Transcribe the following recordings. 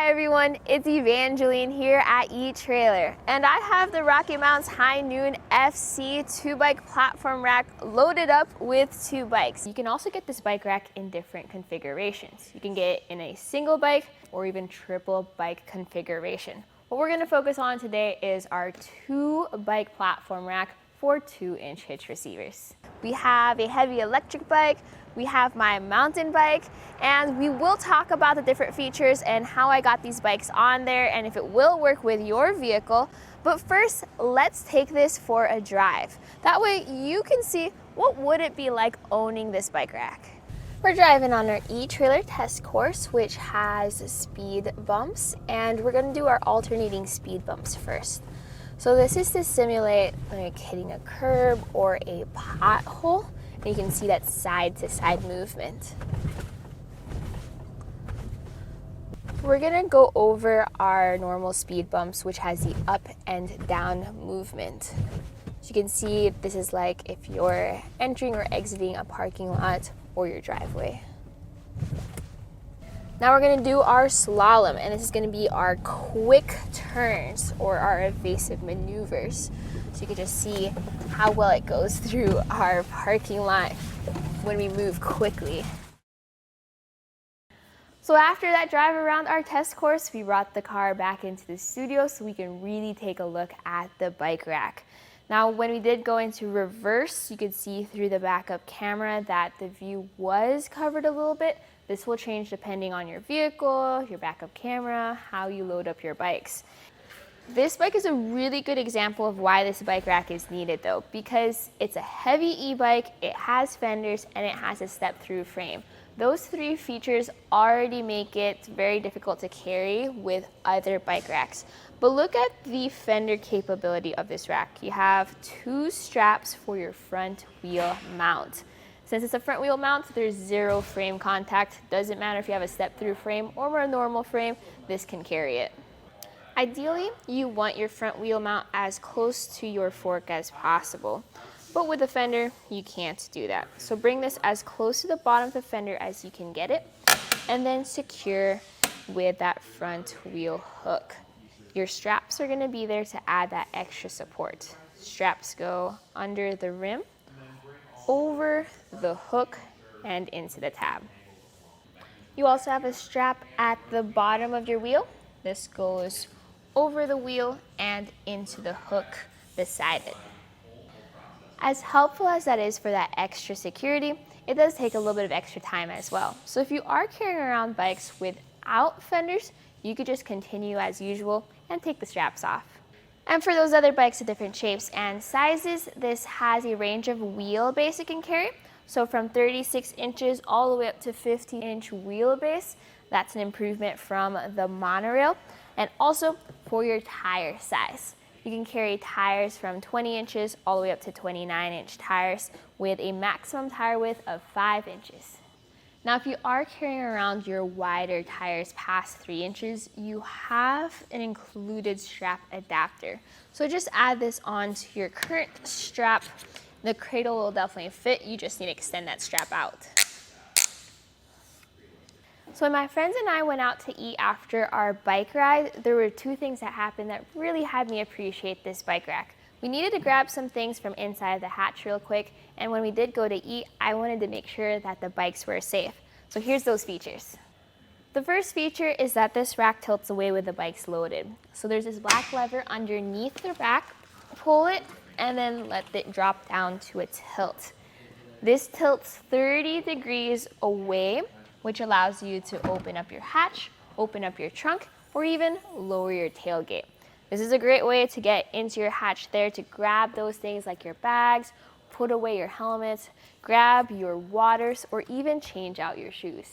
Hi everyone, it's Evangeline here at eTrailer, and I have the RockyMounts HighNoon FC 2-bike platform rack loaded up with 2 bikes. You can also get this bike rack in different configurations. You can get it in a single bike or even triple bike configuration. What we're going to focus on today is our 2-bike platform rack for 2-inch hitch receivers. We have a heavy electric bike, we have my mountain bike, and we will talk about the different features and how I got these bikes on there and if it will work with your vehicle. But first, let's take this for a drive. That way you can see what would it be like owning this bike rack. We're driving on our eTrailer test course, which has speed bumps, and we're going to do our alternating speed bumps first. So this is to simulate like hitting a curb or a pothole, and you can see that side-to-side movement. We're gonna go over our normal speed bumps, which has the up and down movement. As you can see, this is like if you're entering or exiting a parking lot or your driveway. Now we're going to do our slalom, and this is going to be our quick turns or our evasive maneuvers. So you can just see how well it goes through our parking lot when we move quickly. So after that drive around our test course, we brought the car back into the studio so we can really take a look at the bike rack. Now, when we did go into reverse, you could see through the backup camera that the view was covered a little bit. This will change depending on your vehicle, your backup camera, how you load up your bikes. This bike is a really good example of why this bike rack is needed though, because it's a heavy e-bike, it has fenders, and it has a step-through frame. Those 3 features already make it very difficult to carry with other bike racks. But look at the fender capability of this rack. You have 2 straps for your front wheel mount. Since it's a front wheel mount, there's 0 frame contact. Doesn't matter if you have a step-through frame or a normal frame, this can carry it. Ideally, you want your front wheel mount as close to your fork as possible. But with the fender, you can't do that. So bring this as close to the bottom of the fender as you can get it, and then secure with that front wheel hook. Your straps are going to be there to add that extra support. Straps go under the rim, over the hook, and into the tab. You also have a strap at the bottom of your wheel. This goes over the wheel and into the hook beside it. As helpful as that is for that extra security, it does take a little bit of extra time as well. So if you are carrying around bikes without fenders, you could just continue as usual and take the straps off. And for those other bikes of different shapes and sizes, this has a range of wheelbase it can carry. So from 36 inches all the way up to 50-inch wheelbase. That's an improvement from the monorail. And also for your tire size. You can carry tires from 20 inches all the way up to 29-inch tires with a maximum tire width of 5 inches. Now, if you are carrying around your wider tires past 3 inches, you have an included strap adapter. So just add this onto your current strap. The cradle will definitely fit. You just need to extend that strap out. So when my friends and I went out to eat after our bike ride, there were 2 things that happened that really had me appreciate this bike rack. We needed to grab some things from inside the hatch real quick, and when we did go to eat, I wanted to make sure that the bikes were safe. So here's those features. The first feature is that this rack tilts away with the bikes loaded. So there's this black lever underneath the rack. Pull it and then let it drop down to a tilt. This tilts 30 degrees away, which allows you to open up your hatch, open up your trunk, or even lower your tailgate. This is a great way to get into your hatch there to grab those things like your bags, put away your helmets, grab your waters, or even change out your shoes.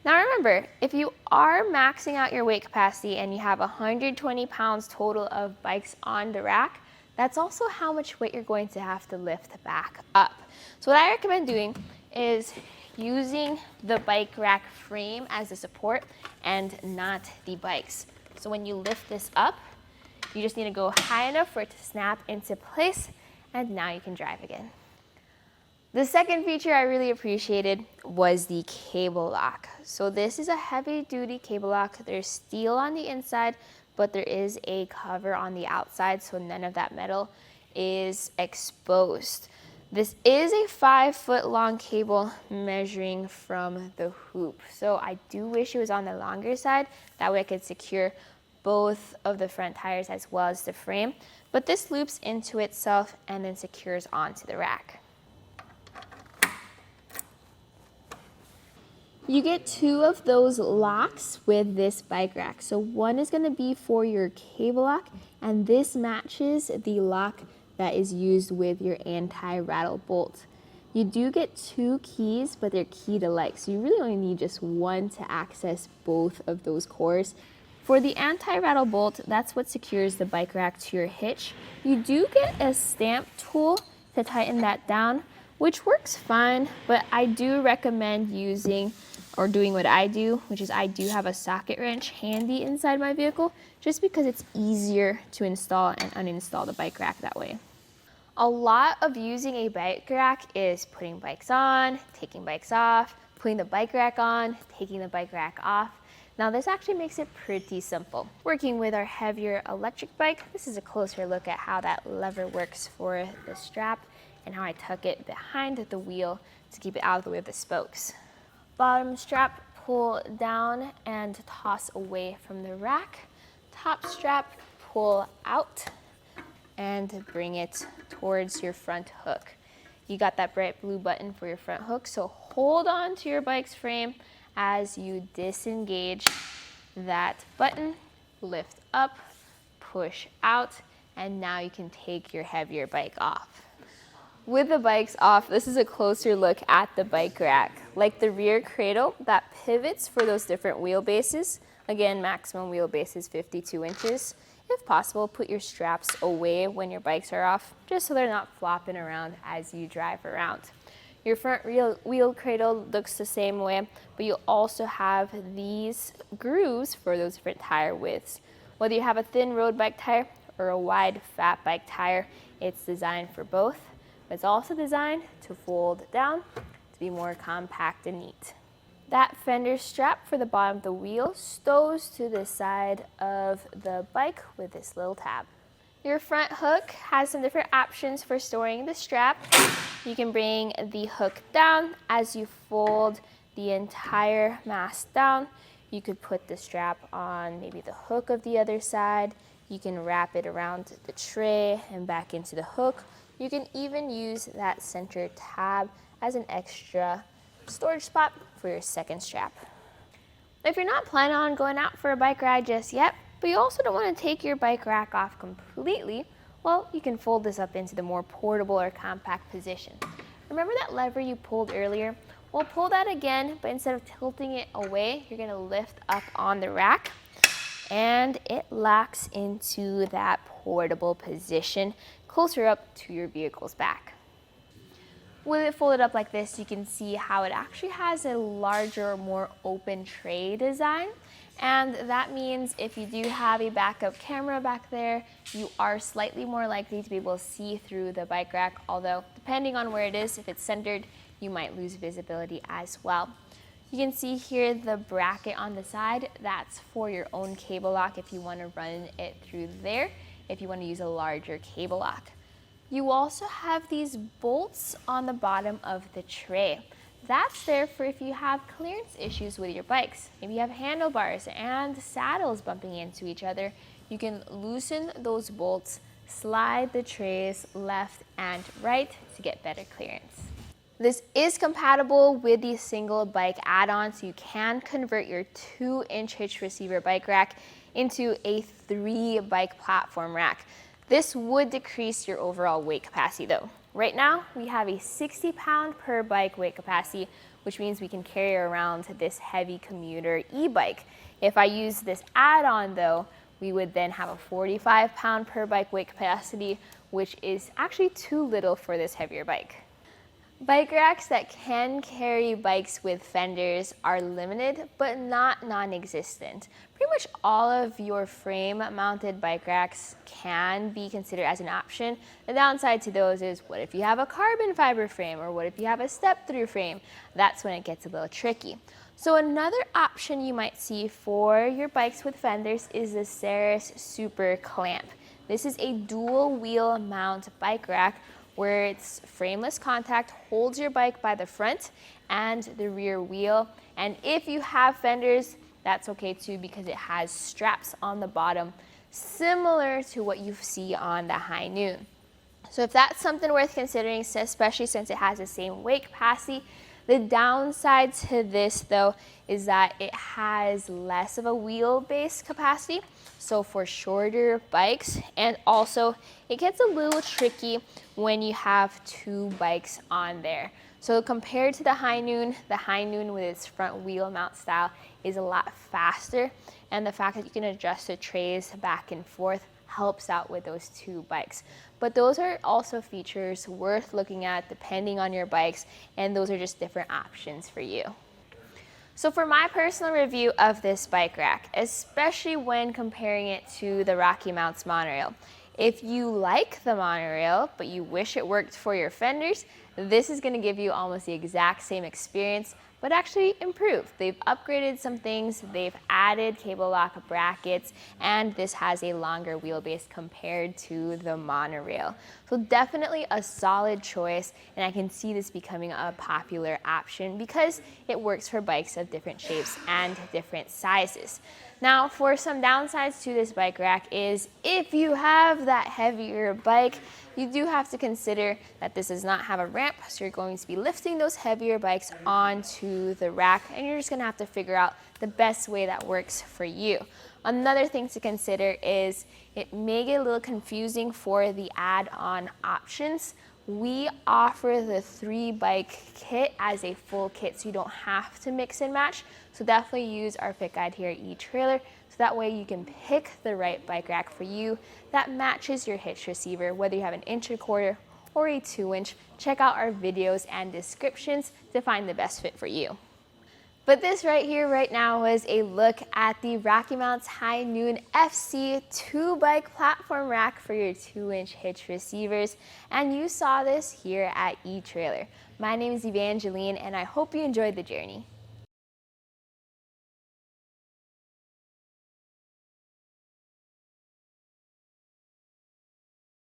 Now remember, if you are maxing out your weight capacity and you have 120 pounds total of bikes on the rack, that's also how much weight you're going to have to lift back up. So what I recommend doing is using the bike rack frame as a support and not the bikes. So when you lift this up, you just need to go high enough for it to snap into place, and now you can drive again. The second feature I really appreciated was the cable lock. So this is a heavy duty cable lock. There's steel on the inside, but there is a cover on the outside, so none of that metal is exposed. This is a 5-foot long cable measuring from the hoop. So I do wish it was on the longer side. That way I could secure both of the front tires as well as the frame. But this loops into itself and then secures onto the rack. You get 2 of those locks with this bike rack. So one is going to be for your cable lock, and this matches the lock that is used with your anti-rattle bolt. You do get 2 keys, but they're keyed alike, so you really only need just one to access both of those cores. For the anti-rattle bolt, that's what secures the bike rack to your hitch. You do get a stamp tool to tighten that down, which works fine, but I do recommend using or doing what I do, which is I do have a socket wrench handy inside my vehicle, just because it's easier to install and uninstall the bike rack that way. A lot of using a bike rack is putting bikes on, taking bikes off, putting the bike rack on, taking the bike rack off. Now this actually makes it pretty simple. Working with our heavier electric bike, this is a closer look at how that lever works for the strap and how I tuck it behind the wheel to keep it out of the way of the spokes. Bottom strap, pull down and toss away from the rack. Top strap, pull out and bring it towards your front hook. You got that bright blue button for your front hook, so hold on to your bike's frame as you disengage that button, lift up, push out, and now you can take your heavier bike off. With the bikes off, this is a closer look at the bike rack. Like the rear cradle, that pivots for those different wheelbases. Again, maximum wheelbase is 52 inches. If possible, put your straps away when your bikes are off, just so they're not flopping around as you drive around. Your front wheel cradle looks the same way, but you also have these grooves for those different tire widths. Whether you have a thin road bike tire or a wide fat bike tire, it's designed for both. But it's also designed to fold down to be more compact and neat. That fender strap for the bottom of the wheel stows to the side of the bike with this little tab. Your front hook has some different options for storing the strap. You can bring the hook down as you fold the entire mast down. You could put the strap on maybe the hook of the other side. You can wrap it around the tray and back into the hook. You can even use that center tab as an extra storage spot for your second strap. If you're not planning on going out for a bike ride just yet, but you also don't want to take your bike rack off completely, well, you can fold this up into the more portable or compact position. Remember that lever you pulled earlier? Well, pull that again, but instead of tilting it away, you're going to lift up on the rack, and it locks into that portable position closer up to your vehicle's back. With it folded up like this, you can see how it actually has a larger, more open tray design. And that means if you do have a backup camera back there, you are slightly more likely to be able to see through the bike rack, although depending on where it is, if it's centered, you might lose visibility as well. You can see here the bracket on the side. That's for your own cable lock if you want to run it through there, if you want to use a larger cable lock. You also have these bolts on the bottom of the tray. That's there for if you have clearance issues with your bikes. If you have handlebars and saddles bumping into each other, you can loosen those bolts, slide the trays left and right to get better clearance. This is compatible with the single bike add-on, so you can convert your 2-inch hitch receiver bike rack into a 3-bike platform rack. This would decrease your overall weight capacity though. Right now, we have a 60-pound per bike weight capacity, which means we can carry around this heavy commuter e-bike. If I use this add-on though, we would then have a 45-pound per bike weight capacity, which is actually too little for this heavier bike. Bike racks that can carry bikes with fenders are limited, but not non-existent. Pretty much all of your frame-mounted bike racks can be considered as an option. The downside to those is, what if you have a carbon fiber frame, or what if you have a step-through frame? That's when it gets a little tricky. So another option you might see for your bikes with fenders is the Ceres Super Clamp. This is a dual wheel mount bike rack where its frameless contact holds your bike by the front and the rear wheel. And if you have fenders, that's okay too, because it has straps on the bottom, similar to what you see on the HighNoon. So if that's something worth considering, especially since it has the same weight capacity. The downside to this though is that it has less of a wheelbase capacity, so for shorter bikes, and also it gets a little tricky when you have two bikes on there. So compared to the HighNoon with its front wheel mount style is a lot faster, and the fact that you can adjust the trays back and forth helps out with those two bikes. But those are also features worth looking at depending on your bikes, and those are just different options for you. So for my personal review of this bike rack, especially when comparing it to the RockyMounts monorail, if you like the monorail but you wish it worked for your fenders, this is going to give you almost the exact same experience, but actually improved. They've upgraded some things, they've added cable lock brackets, and this has a longer wheelbase compared to the monorail. So definitely a solid choice, and I can see this becoming a popular option because it works for bikes of different shapes and different sizes. Now, for some downsides to this bike rack is if you have that heavier bike, you do have to consider that this does not have a ramp, so you're going to be lifting those heavier bikes onto the rack, and you're just going to have to figure out the best way that works for you. Another thing to consider is it may get a little confusing for the add-on options. We offer the 3-bike kit as a full kit, so you don't have to mix and match. So definitely use our fit guide here at eTrailer, so that way you can pick the right bike rack for you that matches your hitch receiver, whether you have an 1.25" or a 2". Check out our videos and descriptions to find the best fit for you. But this right here, right now, was a look at the RockyMounts HighNoon FC 2-bike platform rack for your 2" hitch receivers. And you saw this here at eTrailer. My name is Evangeline, and I hope you enjoyed the journey.